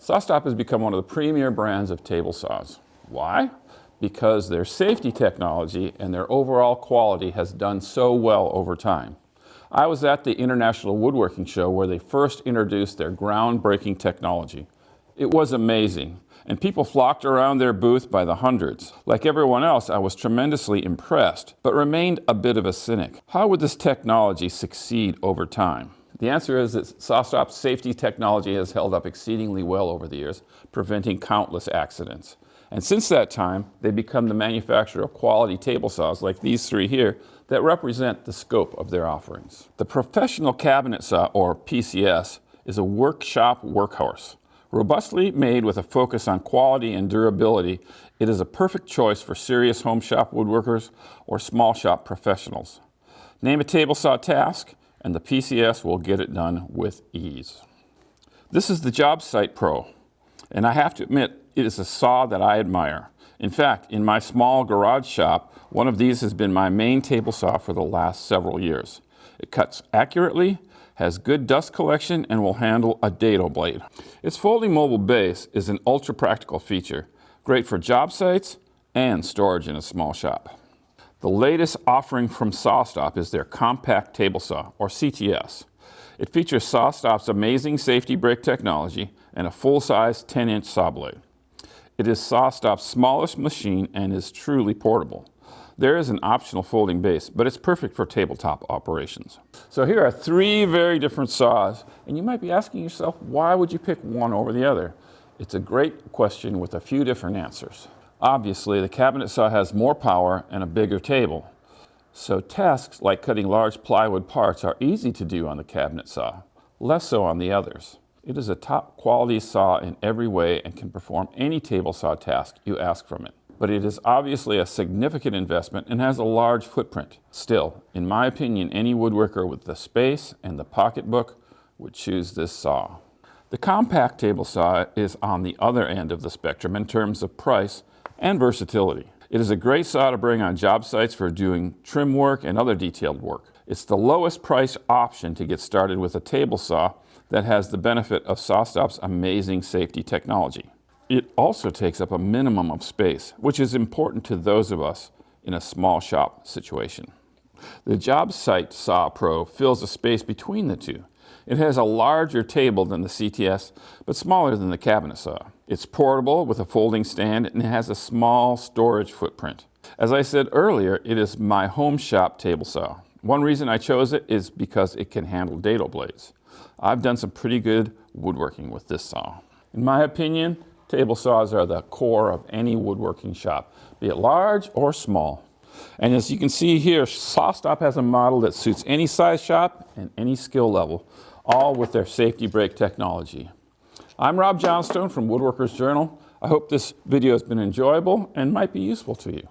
SawStop has become one of the premier brands of table saws. Why? Because their safety technology and their overall quality has done so well over time. I was at the International Woodworking Show where they first introduced their groundbreaking technology. It was amazing, and people flocked around their booth by the hundreds. Like everyone else, I was tremendously impressed, but remained a bit of a cynic. How would this technology succeed over time? The answer is that SawStop's safety technology has held up exceedingly well over the years, preventing countless accidents. And since that time, they've become the manufacturer of quality table saws like these three here that represent the scope of their offerings. The professional cabinet saw, or PCS, is a workshop workhorse. Robustly made with a focus on quality and durability, it is a perfect choice for serious home shop woodworkers or small shop professionals. Name a table saw task, and the PCS will get it done with ease. This is the Job Site Pro, and I have to admit, it is a saw that I admire. In fact, in my small garage shop, one of these has been my main table saw for the last several years. It cuts accurately, has good dust collection, and will handle a dado blade. Its folding mobile base is an ultra practical feature, great for job sites and storage in a small shop. The latest offering from SawStop is their compact table saw, or CTS. It features SawStop's amazing safety brake technology and a full-size 10-inch saw blade. It is SawStop's smallest machine and is truly portable. There is an optional folding base, but it's perfect for tabletop operations. So here are three very different saws, and you might be asking yourself, why would you pick one over the other? It's a great question with a few different answers. Obviously, the cabinet saw has more power and a bigger table. So tasks like cutting large plywood parts are easy to do on the cabinet saw, less so on the others. It is a top quality saw in every way and can perform any table saw task you ask from it. But it is obviously a significant investment and has a large footprint. Still, in my opinion, any woodworker with the space and the pocketbook would choose this saw. The compact table saw is on the other end of the spectrum in terms of price and versatility. It is a great saw to bring on job sites for doing trim work and other detailed work. It's the lowest price option to get started with a table saw that has the benefit of SawStop's amazing safety technology. It also takes up a minimum of space, which is important to those of us in a small shop situation. The Job Site Saw Pro fills a space between the two. It has a larger table than the CTS, but smaller than the cabinet saw. It's portable with a folding stand and it has a small storage footprint. As I said earlier, it is my home shop table saw. One reason I chose it is because it can handle dado blades. I've done some pretty good woodworking with this saw. In my opinion, table saws are the core of any woodworking shop, be it large or small. And as you can see here, SawStop has a model that suits any size shop and any skill level, all with their safety brake technology. I'm Rob Johnstone from Woodworkers Journal. I hope this video has been enjoyable and might be useful to you.